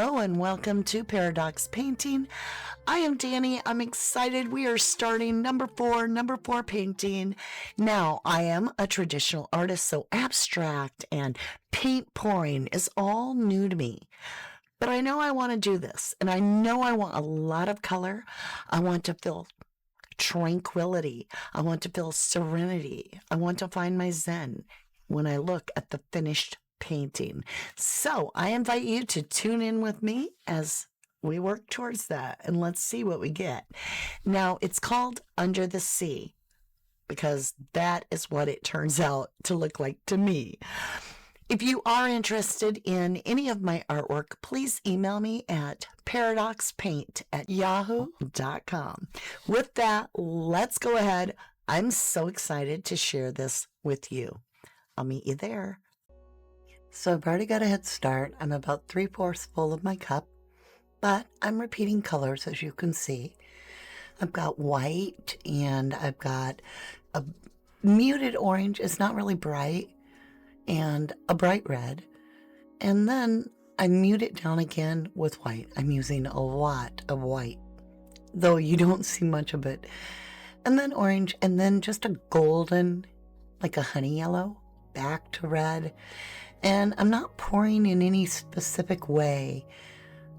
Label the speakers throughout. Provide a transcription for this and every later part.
Speaker 1: Hello and welcome to Paradox Painting. I am Danny. I'm excited. We are starting number four painting. Now, I am a traditional artist, so abstract and paint pouring is all new to me. But I know I want to do this, and I know I want a lot of color. I want to feel tranquility. I want to feel serenity. I want to find my zen when I look at the finished painting. So I invite you to tune in with me as we work towards that, and let's see what we get. Now, it's called Under the Sea because that is what it turns out to look like to me. If you are interested in any of my artwork, please email me at paradoxpaint@yahoo.com. With that, let's go ahead. I'm so excited to share this with you. I'll meet you there. So I've already got a head start. I'm about 3/4 full of my cup, but I'm repeating colors, as you can see. I've got white and I've got a muted orange. It's not really bright, and a bright red. And then I mute it down again with white. I'm using a lot of white, though you don't see much of it. And then orange, and then just a golden, like a honey yellow, back to red. And I'm not pouring in any specific way,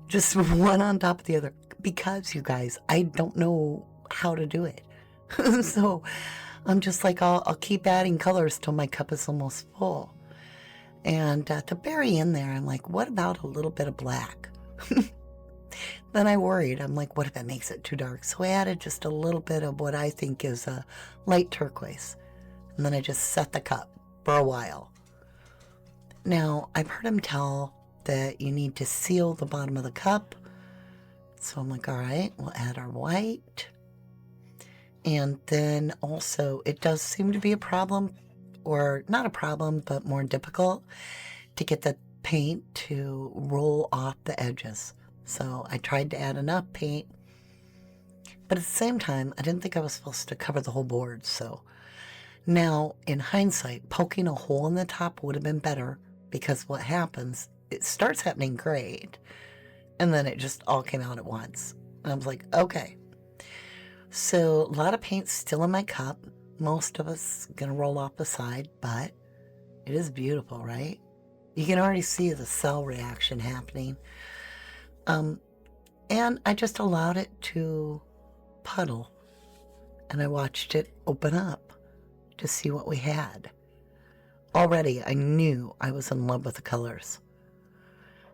Speaker 1: just one on top of the other, because you guys, I don't know how to do it. So I'm just like, I'll keep adding colors till my cup is almost full. And at the very end there, I'm like, what about a little bit of black? Then I worried. I'm like, what if it makes it too dark? So I added just a little bit of what I think is a light turquoise. And then I just set the cup for a while. Now, I've heard him tell that you need to seal the bottom of the cup. So I'm like, all right, we'll add our white. And then also, it does seem to be a problem, or not a problem, but more difficult to get the paint to roll off the edges. So I tried to add enough paint, but at the same time, I didn't think I was supposed to cover the whole board. So now, in hindsight, poking a hole in the top would have been better, because what happens, it starts happening great, and then it just all came out at once. And I was like, okay. So a lot of paint still in my cup. Most of it's going to roll off the side, but it is beautiful, right? You can already see the cell reaction happening. And I just allowed it to puddle, and I watched it open up to see what we had. Already, I knew I was in love with the colors.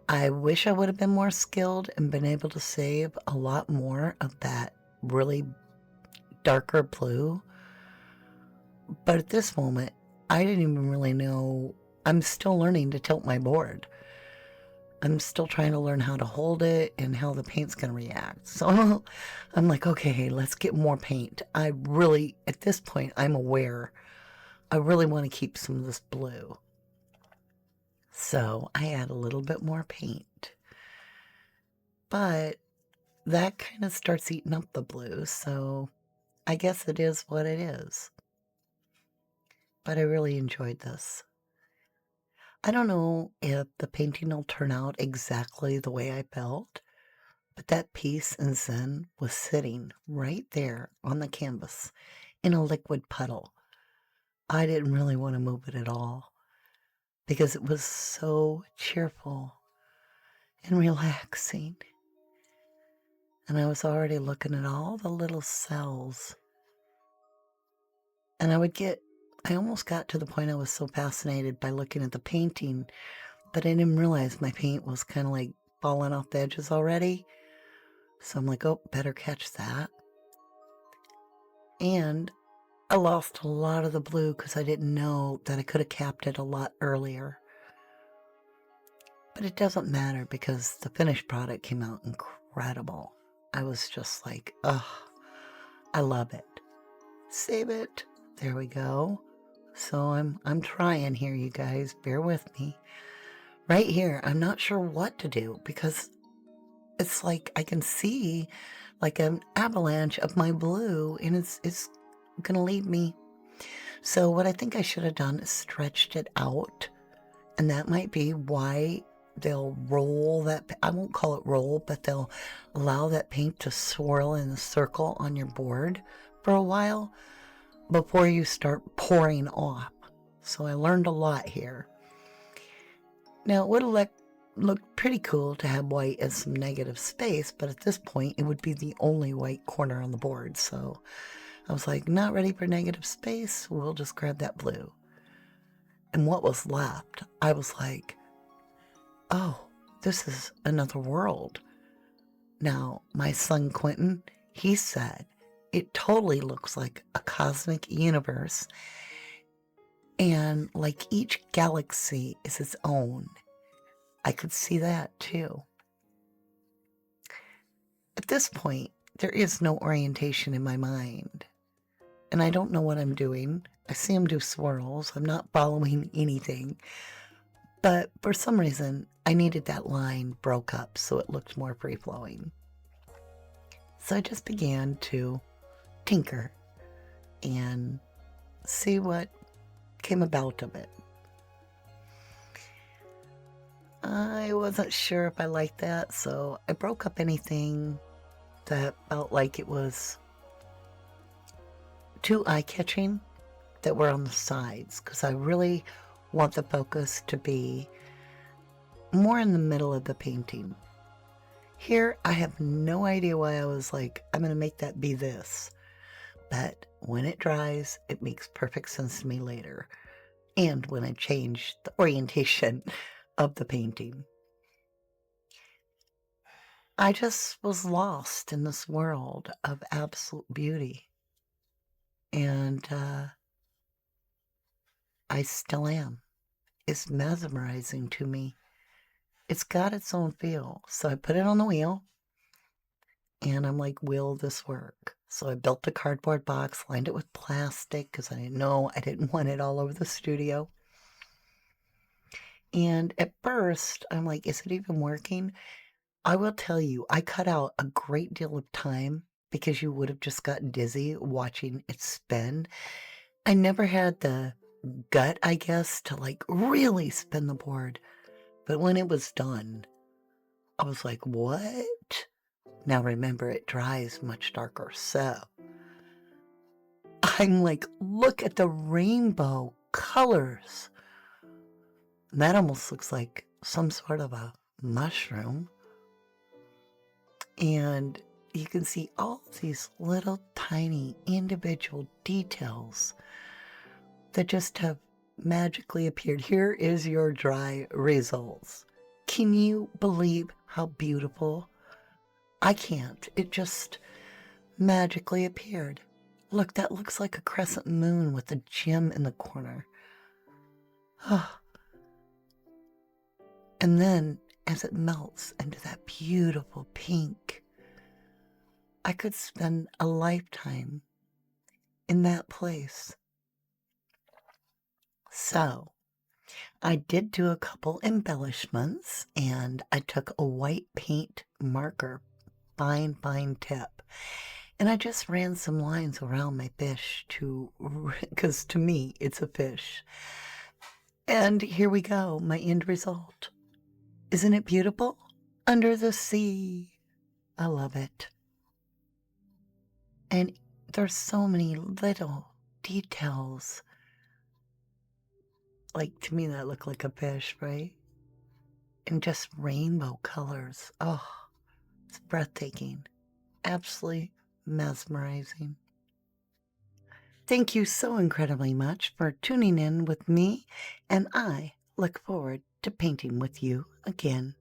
Speaker 1: I wish I would have been more skilled and been able to save a lot more of that really darker blue. But at this moment, I didn't even really know. I'm still learning to tilt my board. I'm still trying to learn how to hold it and how the paint's going to react. So I'm like, okay, let's get more paint. I really, at this point, I'm aware I really want to keep some of this blue. So I add a little bit more paint. But that kind of starts eating up the blue, so I guess it is what it is. But I really enjoyed this. I don't know if the painting will turn out exactly the way I felt, but that peace and zen was sitting right there on the canvas in a liquid puddle. I didn't really want to move it at all because it was so cheerful and relaxing. And I was already looking at all the little cells. And I almost got to the point I was so fascinated by looking at the painting that I didn't realize my paint was kind of like falling off the edges already. So I'm like, oh, better catch that. And I lost a lot of the blue because I didn't know that I could have capped it a lot earlier. But it doesn't matter because the finished product came out incredible. I was just like, oh, I love it. Save it. There we go. So I'm trying here, you guys. Bear with me. Right here, I'm not sure what to do because it's like I can see like an avalanche of my blue, and it's going to leave me. So what I think I should have done is stretched it out, and that might be why they'll roll that, I won't call it roll, but they'll allow that paint to swirl in a circle on your board for a while before you start pouring off. So I learned a lot here. Now, it would have looked pretty cool to have white as some negative space, but at this point, it would be the only white corner on the board. So I was like, not ready for negative space. We'll just grab that blue. And what was left, I was like, oh, this is another world. Now, my son Quentin, he said, it totally looks like a cosmic universe. And like each galaxy is its own. I could see that too. At this point, there is no orientation in my mind. And I don't know what I'm doing. I see him do swirls. I'm not following anything. But for some reason, I needed that line broke up so it looked more free-flowing. So I just began to tinker and see what came about of it. I wasn't sure if I liked that, so I broke up anything that felt like it was too eye-catching that were on the sides, because I really want the focus to be more in the middle of the painting. Here, I have no idea why I was like, I'm going to make that be this. But when it dries, it makes perfect sense to me later. And when I change the orientation of the painting. I just was lost in this world of absolute beauty. And I still am. It's mesmerizing to me. It's got its own feel. So I put it on the wheel. And I'm like, will this work? So I built a cardboard box, lined it with plastic because I didn't want it all over the studio. And at first, I'm like, is it even working? I will tell you, I cut out a great deal of time because you would have just gotten dizzy watching it spin. I never had the gut, I guess, to like really spin the board. But when it was done, I was like, what? Now remember, it dries much darker, so I'm like, look at the rainbow colors. That almost looks like some sort of a mushroom. And you can see all these little tiny individual details that just have magically appeared. Here is your dry results. Can you believe how beautiful? I can't. It just magically appeared. Look, that looks like a crescent moon with a gem in the corner. Oh. And then, as it melts into that beautiful pink, I could spend a lifetime in that place. So, I did do a couple embellishments, and I took a white paint marker, fine tip, and I just ran some lines around my fish because to me, it's a fish. And here we go, my end result. Isn't it beautiful? Under the sea. I love it. And there's so many little details. Like, to me, that looked like a fish, right? And just rainbow colors. Oh, it's breathtaking. Absolutely mesmerizing. Thank you so incredibly much for tuning in with me, and I look forward to painting with you again.